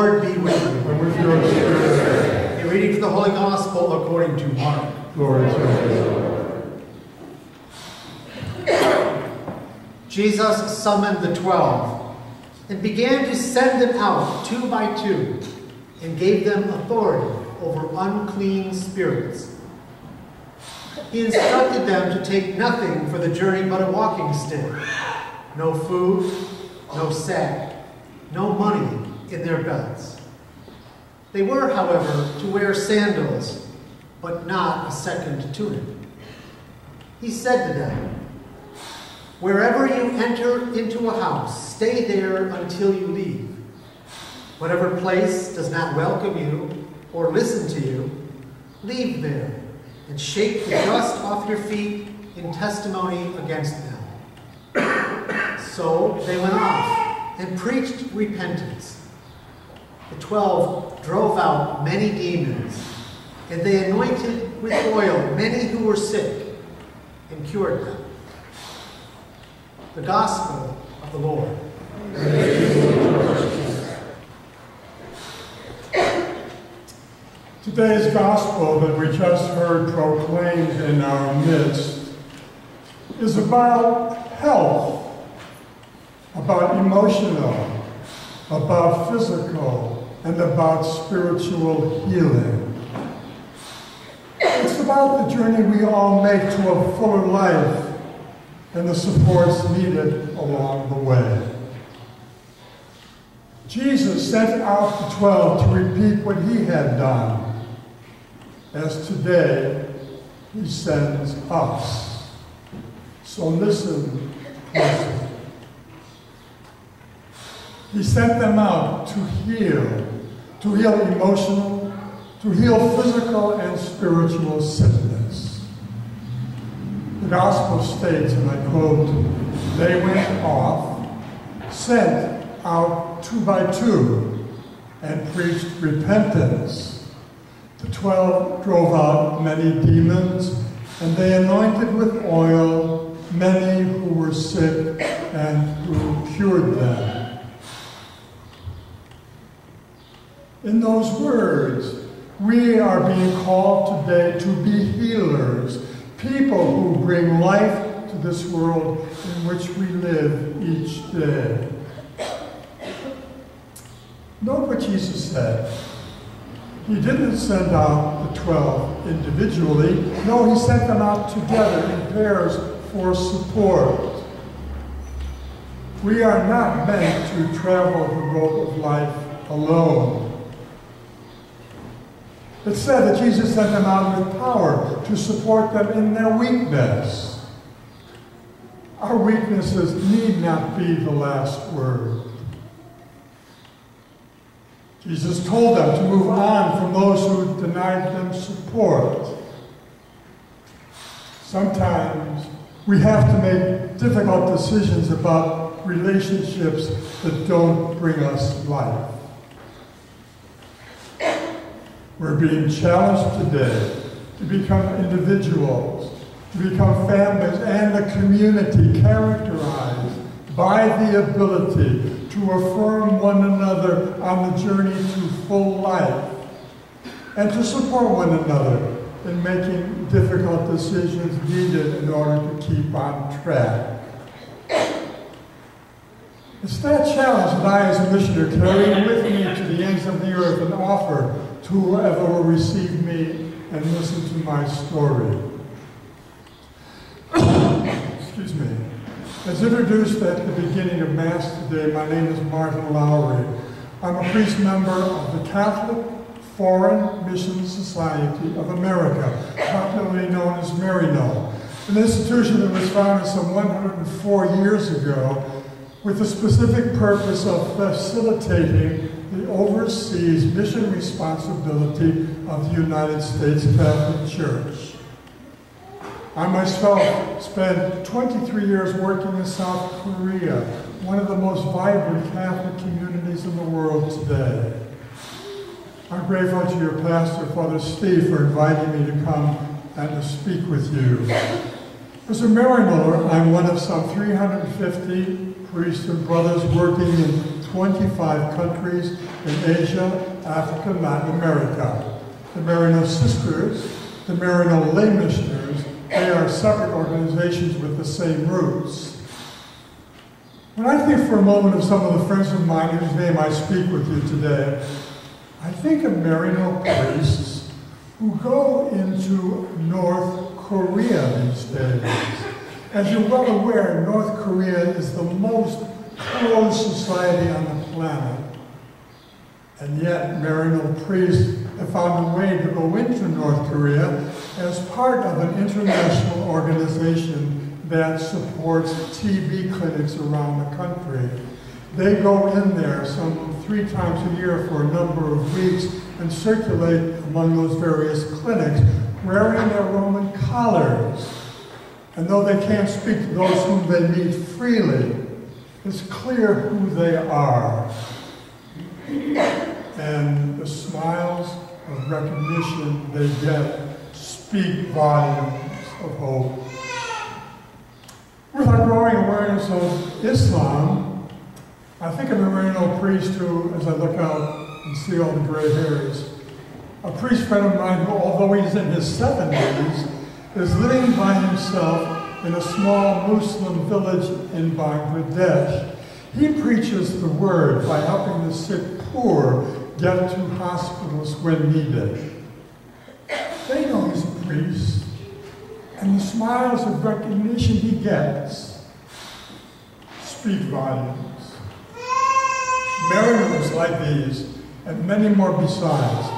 Lord be with you. And with your spirit. A reading from the Holy Gospel according to Mark. Glory to you. Jesus summoned the 12 and began to send them out 2 by 2 and gave them authority over unclean spirits. He instructed them to take nothing for the journey but a walking stick, no food, no sack, no money in their belts. They were, however, to wear sandals, but not a second tunic. He said to them, "Wherever you enter into a house, stay there until you leave. Whatever place does not welcome you or listen to you, leave there and shake the dust off your feet in testimony against them." So they went off and preached repentance. The 12 drove out many demons, and they anointed with oil many who were sick and cured them. The Gospel of the Lord. Today's Gospel that we just heard proclaimed in our midst is about health, about emotional, about physical, and about spiritual healing. It's about the journey we all make to a fuller life and the supports needed along the way. Jesus sent out the 12 to repeat what he had done, as today he sends us. So listen closely. He sent them out to heal emotional, to heal physical and spiritual sickness. The Gospel states, and I quote, "They went off, sent out 2 by 2, and preached repentance. The 12 drove out many demons, and they anointed with oil many who were sick and who cured them." In those words, we are being called today to be healers, people who bring life to this world in which we live each day. Note what Jesus said. He didn't send out the 12 individually. No, he sent them out together in pairs for support. We are not meant to travel the road of life alone. It said that Jesus sent them out with power to support them in their weakness. Our weaknesses need not be the last word. Jesus told them to move on from those who denied them support. Sometimes we have to make difficult decisions about relationships that don't bring us life. We're being challenged today to become individuals, to become families and a community characterized by the ability to affirm one another on the journey to full life and to support one another in making difficult decisions needed in order to keep on track. It's that challenge that I, as a missionary, carry with me to the ends of the earth and offer to whoever will receive me and listen to my story. Excuse me. As introduced at the beginning of Mass today, my name is Martin Lowry. I'm a priest member of the Catholic Foreign Mission Society of America, popularly known as Maryknoll, an institution that was founded some 104 years ago with the specific purpose of facilitating the overseas mission responsibility of the United States Catholic Church. I myself spent 23 years working in South Korea, one of the most vibrant Catholic communities in the world today. I'm grateful to your pastor, Father Steve, for inviting me to come and to speak with you. As a Maryknoller, I'm one of some 350 priests and brothers working in 25 countries in Asia, Africa, and Latin America. The Maryknoll Sisters, the Maryknoll Lay Missioners, they are separate organizations with the same roots. When I think for a moment of some of the friends of mine whose name I speak with you today, I think of Maryknoll priests who go into North Korea these days. As you're well aware, North Korea is the most closed society on the planet. And yet, Maryknoll priests have found a way to go into North Korea as part of an international organization that supports TB clinics around the country. They go in there some 3 times a year for a number of weeks and circulate among those various clinics wearing their Roman collars. And though they can't speak to those whom they meet freely, it's clear who they are. And the smiles of recognition they get speak volumes of hope. With our growing awareness of Islam, I think of a Maryknoll priest who, as I look out and see all the gray hairs, a priest friend of mine who, although he's in his 70s, is living by himself in a small Muslim village in Bangladesh. He preaches the word by helping the sick poor get to hospitals when needed. They know he's a priest, and the smiles of recognition he gets speak volumes. Maryknolls like these, and many more besides,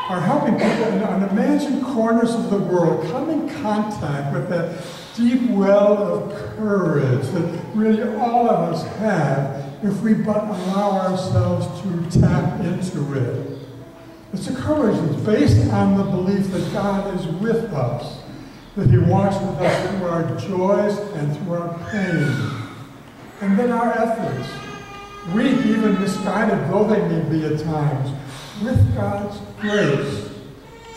are helping people in unimagined corners of the world come in contact with that deep well of courage that really all of us have if we but allow ourselves to tap into it. It's a courage that's based on the belief that God is with us, that He walks with us through our joys and through our pain. And then our efforts, weak, even misguided though they may be at times, with God's grace,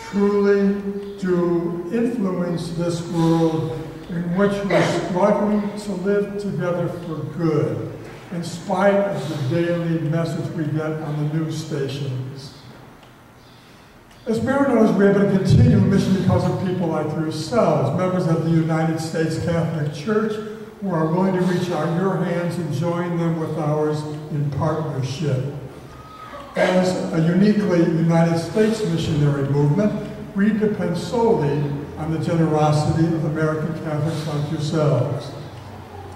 truly do influence this world in which we're struggling to live together for good, in spite of the daily message we get on the news stations. As Maryknolls, we're able to continue a mission because of people like yourselves, members of the United States Catholic Church, who are willing to reach out your hands and join them with ours in partnership. As a uniquely United States missionary movement, we depend solely on the generosity of American Catholics like yourselves.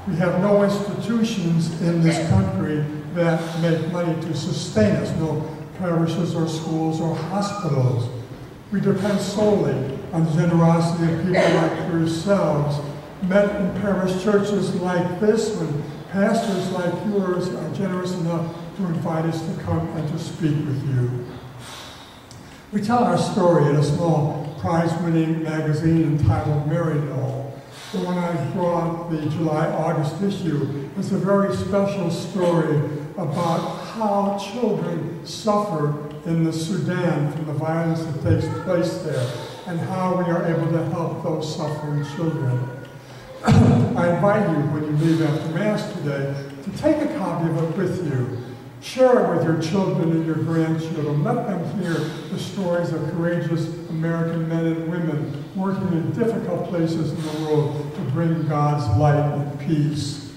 We have no institutions in this country that make money to sustain us, no parishes or schools or hospitals. We depend solely on the generosity of people like yourselves, met in parish churches like this, when pastors like yours are generous enough to invite us to come and to speak with you. We tell our story in a small prize-winning magazine entitled Maryknoll. The one I brought, the July-August issue, is a very special story about how children suffer in the Sudan from the violence that takes place there, and how we are able to help those suffering children. I invite you, when you leave after Mass today, to take a copy of it with you. Share it with your children and your grandchildren. Let them hear the stories of courageous American men and women working in difficult places in the world to bring God's light and peace.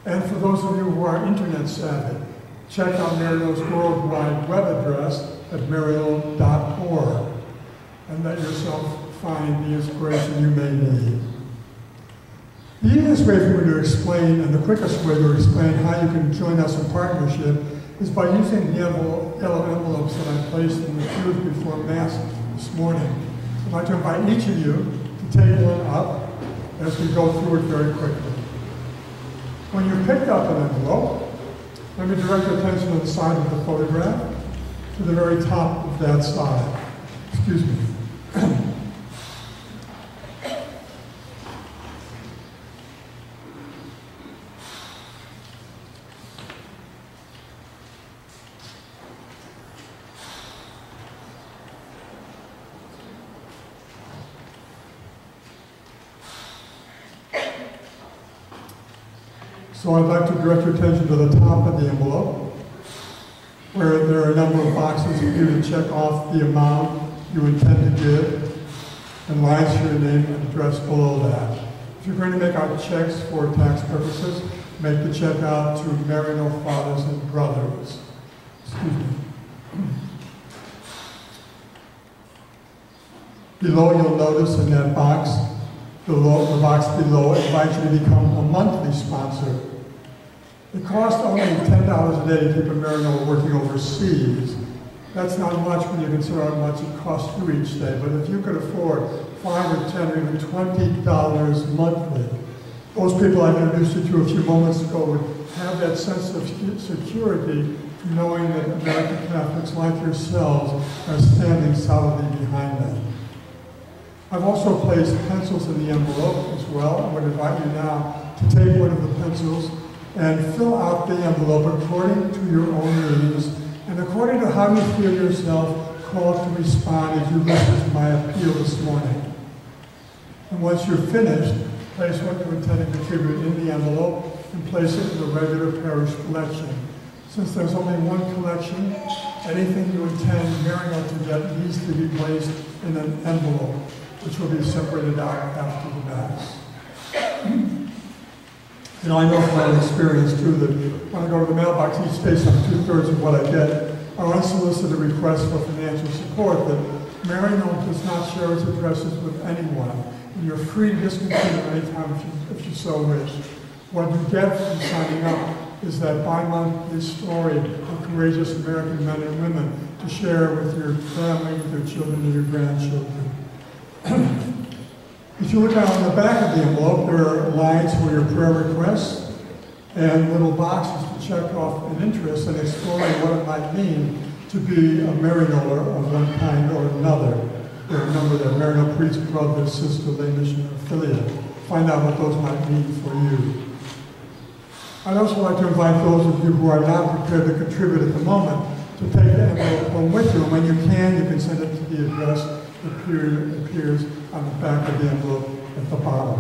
And for those of you who are internet savvy, check out Maryknoll's worldwide web address at maryknoll.org and let yourself find the inspiration you may need. The easiest way for me to explain, and the quickest way to explain how you can join us in partnership, is by using the yellow envelopes that I placed in the pews before Mass this morning. I'd like to invite each of you to take one up as we go through it very quickly. When you've picked up an envelope, let me direct your attention to the side of the photograph, to the very top of that side. Excuse me. So I'd like to direct your attention to the top of the envelope. where there are a number of boxes for you to check off the amount you intend to give, and lines for your name and address below that. If you're going to make out checks for tax purposes, make the check out to Maryknoll Fathers and Brothers. Excuse me. Below, you'll notice in that box, the box below invites you to become a monthly sponsor. It costs only $10 a day to keep a Maryknoll working overseas. That's not much when you consider how much it costs you each day, but if you could afford $5 or $10 or even $20 monthly, those people I introduced you to a few moments ago would have that sense of security from knowing that American Catholics like yourselves are standing solidly behind them. I've also placed pencils in the envelope as well. I would invite you now to take one of the pencils and fill out the envelope according to your own needs and according to how you feel yourself called to respond as you listen to my appeal this morning. And once you're finished, place what you intend to contribute in the envelope and place it in the regular parish collection. Since there's only one collection, anything you intend Maryknoll to get needs to be placed in an envelope, which will be separated out after the Mass. You know, I know from my own experience too that when I go to the mailbox each day, some 2/3 of what I get are unsolicited requests for financial support that Maryknoll does not share its addresses with anyone. And you're free to discontinue anytime if you so wish. What you get from signing up is that bi-monthly story of courageous American men and women to share with your family, with your children, and your grandchildren. If you look on the back of the envelope, there are lines for your prayer requests and little boxes to check off an interest in exploring what it might mean to be a Maryknoller of one kind or another. There are a number that Maryknoll priest, brother, sister, lay mission, or affiliate. Find out what those might mean for you. I'd also like to invite those of you who are not prepared to contribute at the moment to take the envelope home with you. And when you can send it to the address that appears on the back of the envelope at the bottom.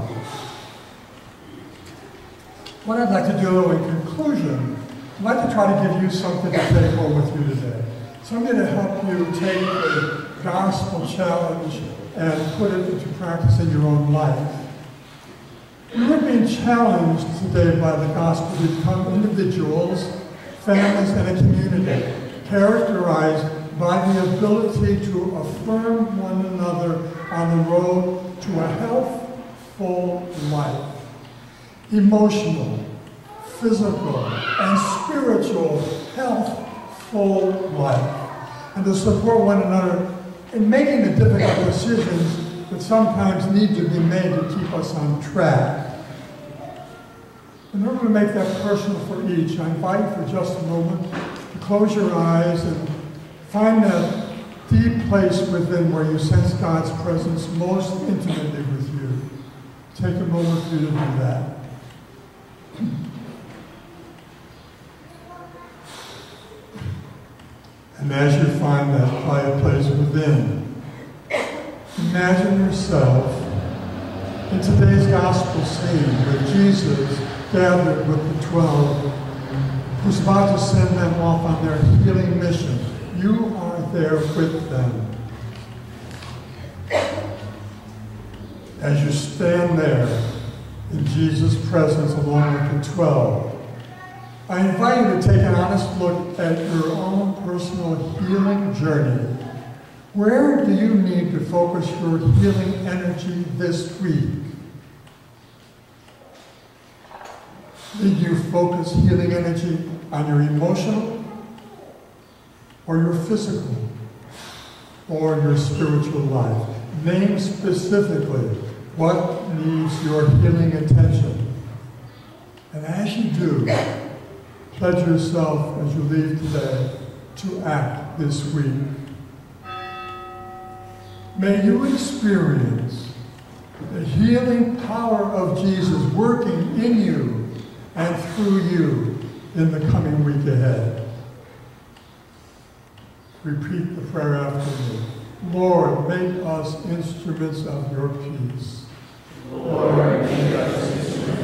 What I'd like to do in conclusion, I'd like to try to give you something to take home with you today. Something to help you take the gospel challenge and put it into practice in your own life. We're being challenged today by the gospel to become individuals, families, and a community characterized by the ability to affirm one another on the road to a healthful life. Emotional, physical, and spiritual healthful life. And to support one another in making the difficult decisions that sometimes need to be made to keep us on track. In order to make that personal for each, I invite you for just a moment to close your eyes and find that deep place within where you sense God's presence most intimately with you. Take a moment for you to do that. And as you find that quiet place within, imagine yourself in today's gospel scene where Jesus gathered with the 12, who's about to send them off on their healing mission. You are there with them. As you stand there in Jesus' presence along with the 12, I invite you to take an honest look at your own personal healing journey. Where do you need to focus your healing energy this week? Did you focus healing energy on your emotional, or your physical, or your spiritual life? Name specifically what needs your healing attention. And as you do, pledge yourself as you leave today to act this week. May you experience the healing power of Jesus working in you and through you in the coming week ahead. Repeat the prayer after me. Lord, make us instruments of your peace. Lord, make us instruments